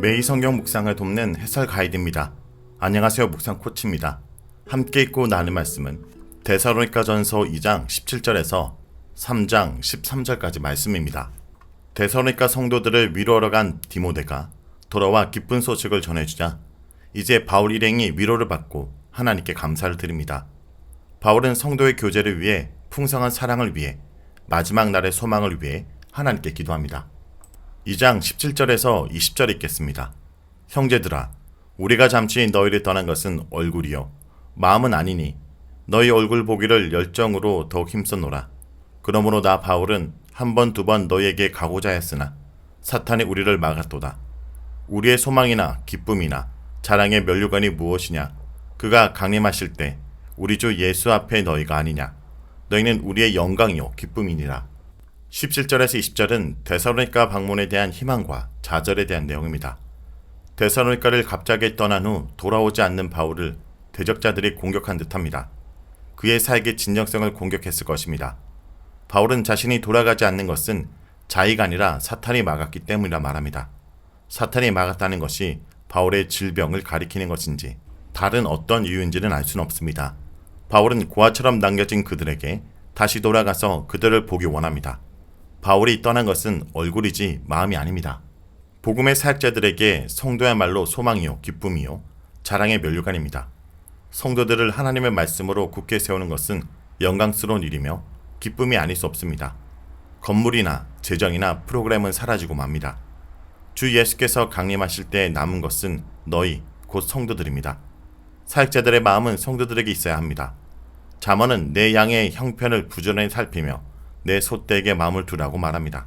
매일 성경 묵상을 돕는 해설 가이드입니다. 안녕하세요. 묵상 코치입니다. 함께 읽고 나눌 말씀은 데살로니가전서 2장 17절에서 3장 13절까지 말씀입니다. 데살로니가 성도들을 위로하러 간 디모데가 돌아와 기쁜 소식을 전해주자 이제 바울 일행이 위로를 받고 하나님께 감사를 드립니다. 바울은 성도의 교제를 위해, 풍성한 사랑을 위해, 마지막 날의 소망을 위해 하나님께 기도합니다. 2장 17절에서 20절 읽겠습니다. 형제들아, 우리가 잠시 너희를 떠난 것은 얼굴이요 마음은 아니니 너희 얼굴 보기를 열정으로 더욱 힘썼노라. 그러므로 나 바울은 한 번 두 번 너희에게 가고자 했으나 사탄이 우리를 막았도다. 우리의 소망이나 기쁨이나 자랑의 면류관이 무엇이냐? 그가 강림하실 때 우리 주 예수 앞에 너희가 아니냐? 너희는 우리의 영광이요 기쁨이니라. 17절에서 20절은 데살로니가 방문에 대한 희망과 좌절에 대한 내용입니다. 데살로니가를 갑자기 떠난 후 돌아오지 않는 바울을 대적자들이 공격한 듯합니다. 그의 사역의 진정성을 공격했을 것입니다. 바울은 자신이 돌아가지 않는 것은 자의가 아니라 사탄이 막았기 때문이라 말합니다. 사탄이 막았다는 것이 바울의 질병을 가리키는 것인지 다른 어떤 이유인지는 알 수는 없습니다. 바울은 고아처럼 남겨진 그들에게 다시 돌아가서 그들을 보기 원합니다. 바울이 떠난 것은 얼굴이지 마음이 아닙니다. 복음의 사역자들에게 성도야말로 소망이요 기쁨이요 자랑의 면류관입니다. 성도들을 하나님의 말씀으로 굳게 세우는 것은 영광스러운 일이며 기쁨이 아닐 수 없습니다. 건물이나 재정이나 프로그램은 사라지고 맙니다. 주 예수께서 강림하실 때 남은 것은 너희 곧 성도들입니다. 사역자들의 마음은 성도들에게 있어야 합니다. 잠언은 내 양의 형편을 부지런히 살피며 내 소떼에게 마음을 두라고 말합니다.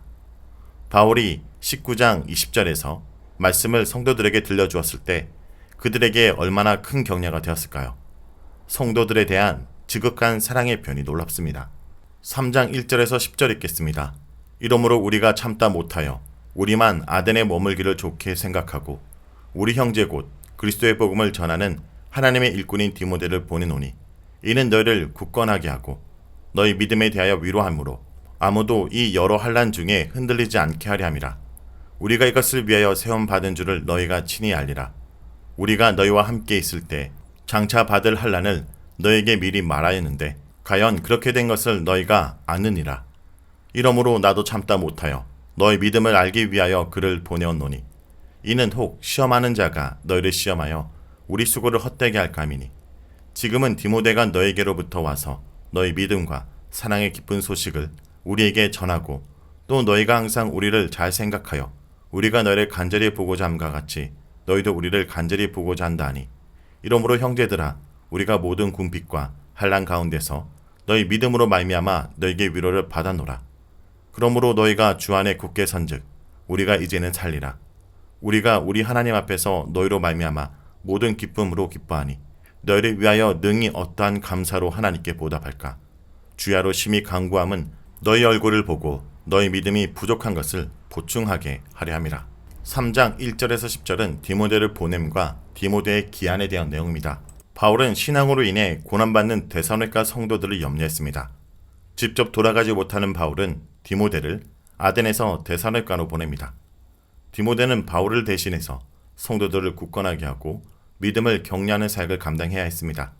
바울이 19장 20절에서 말씀을 성도들에게 들려주었을 때 그들에게 얼마나 큰 격려가 되었을까요? 성도들에 대한 지극한 사랑의 변이 놀랍습니다. 3장 1절에서 10절 읽겠습니다. 이러므로 우리가 참다 못하여 우리만 아덴에 머물기를 좋게 생각하고 우리 형제 곧 그리스도의 복음을 전하는 하나님의 일꾼인 디모데를 보내노니 이는 너희를 굳건하게 하고 너희 믿음에 대하여 위로함으로 아무도 이 여러 환난 중에 흔들리지 않게 하려 함이라. 우리가 이것을 위하여 세움받은 줄을 너희가 친히 알리라. 우리가 너희와 함께 있을 때 장차 받을 환난을 너희에게 미리 말하였는데 과연 그렇게 된 것을 너희가 아느니라. 이러므로 나도 참다 못하여 너희 믿음을 알기 위하여 그를 보내었노니 이는 혹 시험하는 자가 너희를 시험하여 우리 수고를 헛되게 할까 함이니 지금은 디모데가 너희에게로부터 와서 너희 믿음과 사랑의 기쁜 소식을 우리에게 전하고 또 너희가 항상 우리를 잘 생각하여 우리가 너희를 간절히 보고자 함과 같이 너희도 우리를 간절히 보고자 한다 하니 이러므로 형제들아 우리가 모든 궁핍과 환난 가운데서 너희 믿음으로 말미암아 너희에게 위로를 받아노라. 그러므로 너희가 주 안에 굳게 선즉 우리가 이제는 살리라. 우리가 우리 하나님 앞에서 너희로 말미암아 모든 기쁨으로 기뻐하니 너희를 위하여 능히 어떠한 감사로 하나님께 보답할까. 주야로 심히 간구함은 너희 얼굴을 보고 너희 믿음이 부족한 것을 보충하게 하려 함이라. 3장 1절에서 10절은 디모데를 보냄과 디모데의 기한에 대한 내용입니다. 바울은 신앙으로 인해 고난받는 데살로니가 성도들을 염려했습니다. 직접 돌아가지 못하는 바울은 디모데를 아덴에서 데살로니가로 보냅니다. 디모데는 바울을 대신해서 성도들을 굳건하게 하고 믿음을 격려하는 사역을 감당해야 했습니다.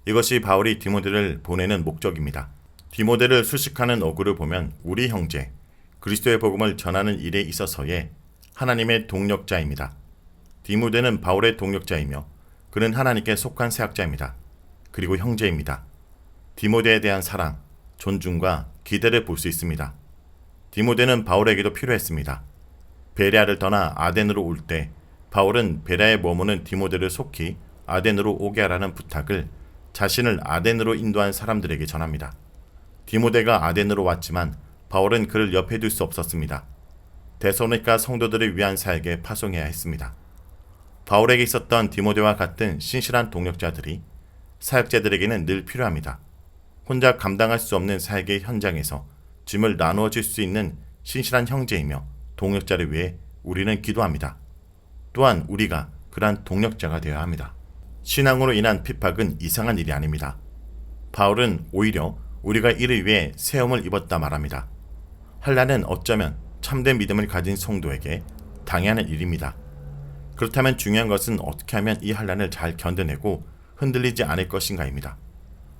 이것이 바울이 디모데를 보내는 목적입니다. 디모데를 수식하는 어구를 보면 우리 형제, 그리스도의 복음을 전하는 일에 있어서의 하나님의 동력자입니다. 디모데는 바울의 동력자이며 그는 하나님께 속한 사역자입니다. 그리고 형제입니다. 디모데에 대한 사랑, 존중과 기대를 볼 수 있습니다. 디모데는 바울에게도 필요했습니다. 베레아를 떠나 아덴으로 올 때 바울은 베레아에 머무는 디모데를 속히 아덴으로 오게 하라는 부탁을 자신을 아덴으로 인도한 사람들에게 전합니다. 디모데가 아덴으로 왔지만 바울은 그를 옆에 둘 수 없었습니다. 데살로니가 성도들을 위한 사역에 파송해야 했습니다. 바울에게 있었던 디모데와 같은 신실한 동력자들이 사역자들에게는 늘 필요합니다. 혼자 감당할 수 없는 사역의 현장에서 짐을 나누어 줄 수 있는 신실한 형제이며 동력자를 위해 우리는 기도합니다. 또한 우리가 그러한 동력자가 되어야 합니다. 신앙으로 인한 핍박은 이상한 일이 아닙니다. 바울은 오히려 우리가 이를 위해 세움을 입었다 말합니다. 환난은 어쩌면 참된 믿음을 가진 성도에게 당해야 하는 일입니다. 그렇다면 중요한 것은 어떻게 하면 이 환난을 잘 견뎌내고 흔들리지 않을 것인가입니다.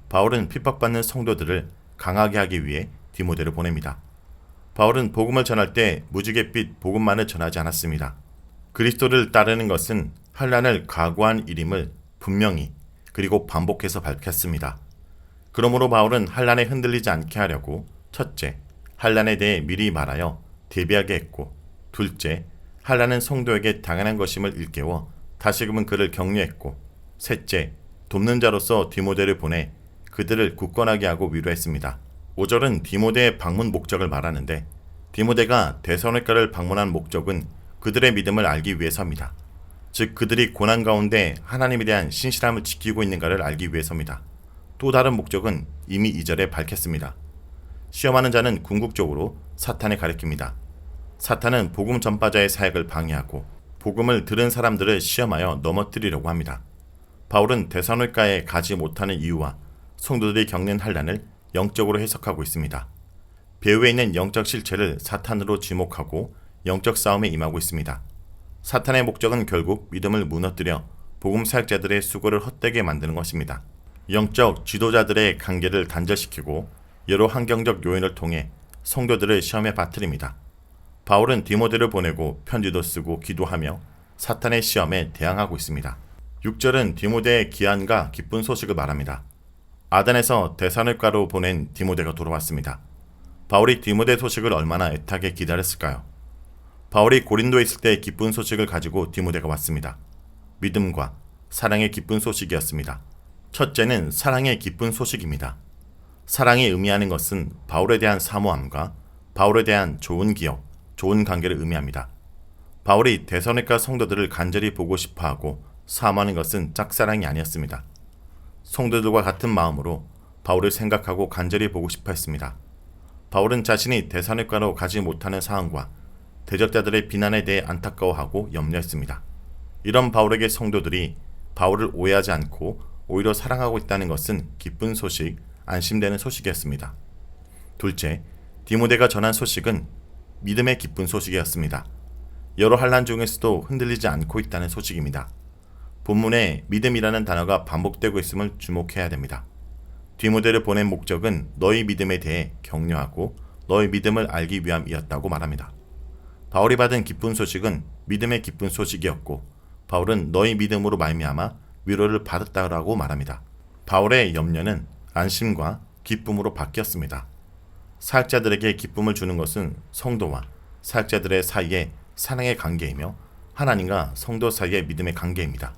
바울은 핍박받는 성도들을 강하게 하기 위해 디모데를 보냅니다. 바울은 복음을 전할 때 무지갯빛 복음만을 전하지 않았습니다. 그리스도를 따르는 것은 환난을 각오한 일임을 분명히 그리고 반복해서 밝혔습니다. 그러므로 바울은 환난에 흔들리지 않게 하려고 첫째, 환난에 대해 미리 말하여 대비하게 했고, 둘째, 환난은 성도에게 당연한 것임을 일깨워 다시금은 그를 격려했고, 셋째, 돕는 자로서 디모데를 보내 그들을 굳건하게 하고 위로했습니다. 5절은 디모데의 방문 목적을 말하는데, 디모데가 데살로니가를 방문한 목적은 그들의 믿음을 알기 위해서입니다. 즉 그들이 고난 가운데 하나님에 대한 신실함을 지키고 있는가를 알기 위해서입니다. 또 다른 목적은 이미 2절에 밝혔습니다. 시험하는 자는 궁극적으로 사탄에 가리킵니다. 사탄은 복음 전파자의 사역을 방해하고 복음을 들은 사람들을 시험하여 넘어뜨리려고 합니다. 바울은 데살로니가에 가지 못하는 이유와 성도들이 겪는 환난을 영적으로 해석하고 있습니다. 배후에 있는 영적 실체를 사탄으로 지목하고 영적 싸움에 임하고 있습니다. 사탄의 목적은 결국 믿음을 무너뜨려 복음 사역자들의 수고를 헛되게 만드는 것입니다. 영적 지도자들의 관계를 단절시키고 여러 환경적 요인을 통해 성도들을 시험에 빠뜨립니다. 바울은 디모데를 보내고 편지도 쓰고 기도하며 사탄의 시험에 대항하고 있습니다. 6절은 디모데의 귀환과 기쁜 소식을 말합니다. 아덴에서 데살로니가로 보낸 디모데가 돌아왔습니다. 바울이 디모데 소식을 얼마나 애타게 기다렸을까요? 바울이 고린도에 있을 때 기쁜 소식을 가지고 디모데가 왔습니다. 믿음과 사랑의 기쁜 소식이었습니다. 첫째는 사랑의 기쁜 소식입니다. 사랑이 의미하는 것은 바울에 대한 사모함과 바울에 대한 좋은 기억, 좋은 관계를 의미합니다. 바울이 데살로니가 성도들을 간절히 보고 싶어하고 사모하는 것은 짝사랑이 아니었습니다. 성도들과 같은 마음으로 바울을 생각하고 간절히 보고 싶어 했습니다. 바울은 자신이 데살로니가로 가지 못하는 상황과 대적자들의 비난에 대해 안타까워하고 염려했습니다. 이런 바울에게 성도들이 바울을 오해하지 않고 오히려 사랑하고 있다는 것은 기쁜 소식, 안심되는 소식이었습니다. 둘째, 디모데가 전한 소식은 믿음의 기쁜 소식이었습니다. 여러 환난 중에서도 흔들리지 않고 있다는 소식입니다. 본문에 믿음이라는 단어가 반복되고 있음을 주목해야 됩니다. 디모데를 보낸 목적은 너희 믿음에 대해 격려하고 너희 믿음을 알기 위함이었다고 말합니다. 바울이 받은 기쁜 소식은 믿음의 기쁜 소식이었고 바울은 너희 믿음으로 말미암아 위로를 받았다라고 말합니다. 바울의 염려는 안심과 기쁨으로 바뀌었습니다. 사역자들에게 기쁨을 주는 것은 성도와 사역자들의 사이의 사랑의 관계이며 하나님과 성도 사이의 믿음의 관계입니다.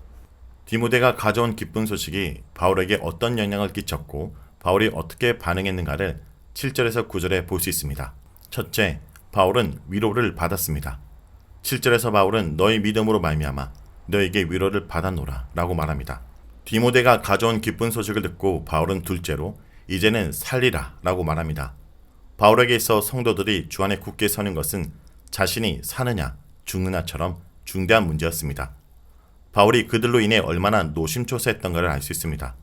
디모데가 가져온 기쁜 소식이 바울에게 어떤 영향을 끼쳤고 바울이 어떻게 반응했는가를 7절에서 9절에 볼 수 있습니다. 첫째, 바울은 위로를 받았습니다. 7절에서 바울은 너희 믿음으로 말미암아 너에게 위로를 받아노라 라고 말합니다. 디모데가 가져온 기쁜 소식을 듣고 바울은 둘째로 이제는 살리라 라고 말합니다. 바울에게 있어 성도들이 주 안에 굳게 서는 것은 자신이 사느냐 죽느냐처럼 중대한 문제였습니다. 바울이 그들로 인해 얼마나 노심초사했던가를 알 수 있습니다.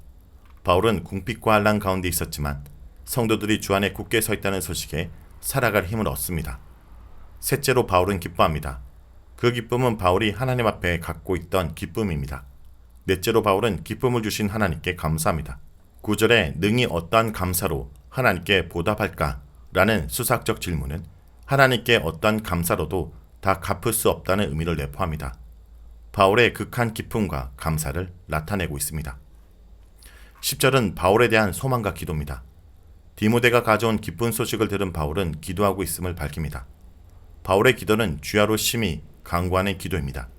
바울은 궁핍과 환난 가운데 있었지만 성도들이 주 안에 굳게 서 있다는 소식에 살아갈 힘을 얻습니다. 셋째로 바울은 기뻐합니다. 그 기쁨은 바울이 하나님 앞에 갖고 있던 기쁨입니다. 넷째로 바울은 기쁨을 주신 하나님께 감사합니다. 9절에 능히 어떠한 감사로 하나님께 보답할까? 라는 수사학적 질문은 하나님께 어떠한 감사로도 다 갚을 수 없다는 의미를 내포합니다. 바울의 극한 기쁨과 감사를 나타내고 있습니다. 10절은 바울에 대한 소망과 기도입니다. 디모데가 가져온 기쁜 소식을 들은 바울은 기도하고 있음을 밝힙니다. 바울의 기도는 주야로 심히 간구하는 기도입니다.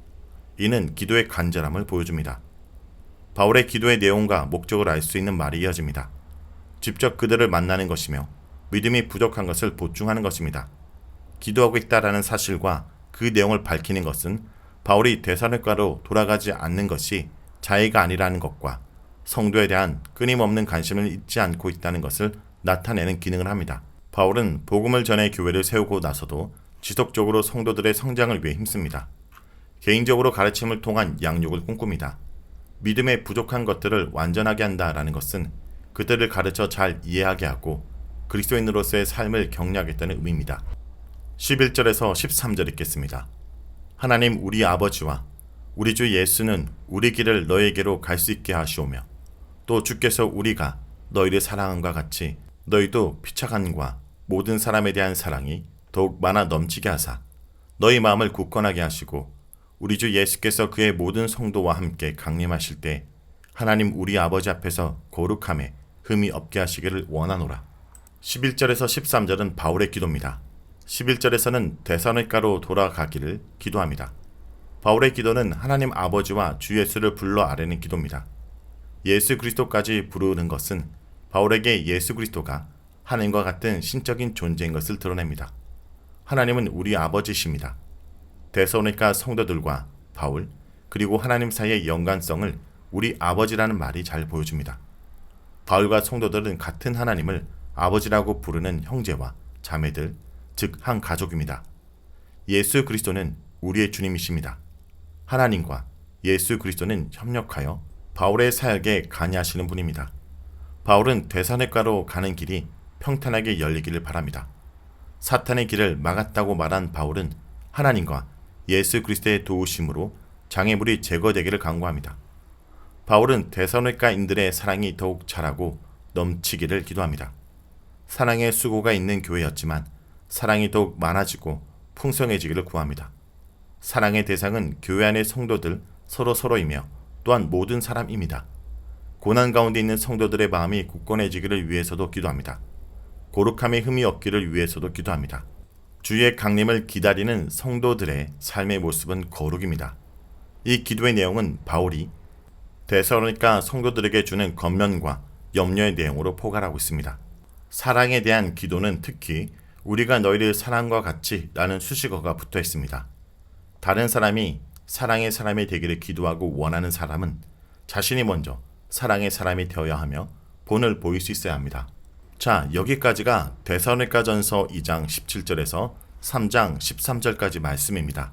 이는 기도의 간절함을 보여줍니다. 바울의 기도의 내용과 목적을 알 수 있는 말이 이어집니다. 직접 그들을 만나는 것이며 믿음이 부족한 것을 보충하는 것입니다. 기도하고 있다라는 사실과 그 내용을 밝히는 것은 바울이 데살로니가로 돌아가지 않는 것이 자의가 아니라는 것과 성도에 대한 끊임없는 관심을 잊지 않고 있다는 것을 나타내는 기능을 합니다. 바울은 복음을 전해 교회를 세우고 나서도 지속적으로 성도들의 성장을 위해 힘씁니다. 개인적으로 가르침을 통한 양육을 꿈꿉니다. 믿음의 부족한 것들을 완전하게 한다라는 것은 그들을 가르쳐 잘 이해하게 하고 그리스도인으로서의 삶을 격려하겠다는 의미입니다. 11절에서 13절 읽겠습니다. 하나님 우리 아버지와 우리 주 예수는 우리 길을 너에게로 갈 수 있게 하시오며 또 주께서 우리가 너희를 사랑함과 같이 너희도 피차간과 모든 사람에 대한 사랑이 더욱 많아 넘치게 하사 너희 마음을 굳건하게 하시고 우리 주 예수께서 그의 모든 성도와 함께 강림하실 때 하나님 우리 아버지 앞에서 거룩함에 흠이 없게 하시기를 원하노라. 11절에서 13절은 바울의 기도입니다. 11절에서는 데살로니가로 돌아가기를 기도합니다. 바울의 기도는 하나님 아버지와 주 예수를 불러 아뢰는 기도입니다. 예수 그리스도까지 부르는 것은 바울에게 예수 그리스도가 하나님과 같은 신적인 존재인 것을 드러냅니다. 하나님은 우리 아버지십니다. 데살로니가 성도들과 바울 그리고 하나님 사이의 연관성을 우리 아버지라는 말이 잘 보여줍니다. 바울과 성도들은 같은 하나님을 아버지라고 부르는 형제와 자매들, 즉 한 가족입니다. 예수 그리스도는 우리의 주님이십니다. 하나님과 예수 그리스도는 협력하여 바울의 사역에 관여하시는 분입니다. 바울은 데살로니가로 가는 길이 평탄하게 열리기를 바랍니다. 사탄의 길을 막았다고 말한 바울은 하나님과 예수 그리스도의 도우심으로 장애물이 제거되기를 간구합니다. 바울은 데살로니가인들의 사랑이 더욱 자라고 넘치기를 기도합니다. 사랑의 수고가 있는 교회였지만 사랑이 더욱 많아지고 풍성해지기를 구합니다. 사랑의 대상은 교회 안의 성도들 서로이며 또한 모든 사람입니다. 고난 가운데 있는 성도들의 마음이 굳건해지기를 위해서도 기도합니다. 거룩함의 흠이 없기를 위해서도 기도합니다. 주의 강림을 기다리는 성도들의 삶의 모습은 거룩입니다. 이 기도의 내용은 바울이 데살로니가 성도들에게 주는 겉면과 염려의 내용으로 포괄하고 있습니다. 사랑에 대한 기도는 특히 우리가 너희를 사랑과 같이 라는 수식어가 붙어 있습니다. 다른 사람이 사랑의 사람이 되기를 기도하고 원하는 사람은 자신이 먼저 사랑의 사람이 되어야 하며 본을 보일 수 있어야 합니다. 자, 여기까지가 데살로니가전서 2장 17절에서 3장 13절까지 말씀입니다.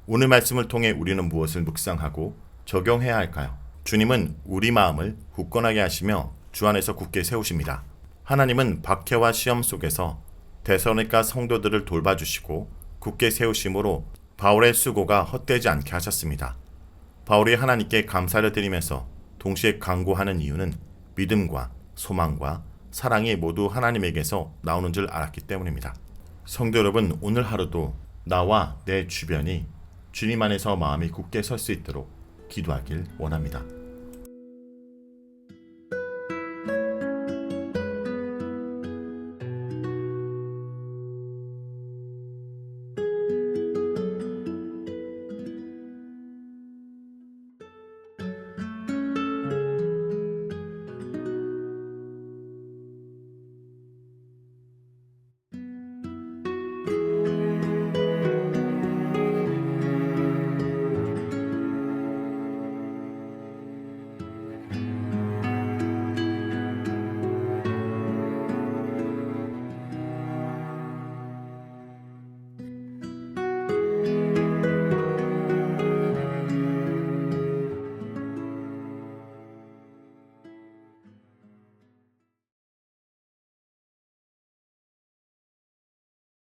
오늘 말씀을 통해 우리는 무엇을 묵상하고 적용해야 할까요? 주님은 우리 마음을 굳건하게 하시며 주 안에서 굳게 세우십니다. 하나님은 박해와 시험 속에서 데살로니가 성도들을 돌봐주시고 굳게 세우심으로 바울의 수고가 헛되지 않게 하셨습니다. 바울이 하나님께 감사를 드리면서 동시에 간구하는 이유는 믿음과 소망과 사랑이 모두 하나님에게서 나오는 줄 알았기 때문입니다. 성도 여러분, 오늘 하루도 나와 내 주변이 주님 안에서 마음이 굳게 설 수 있도록 기도하길 원합니다.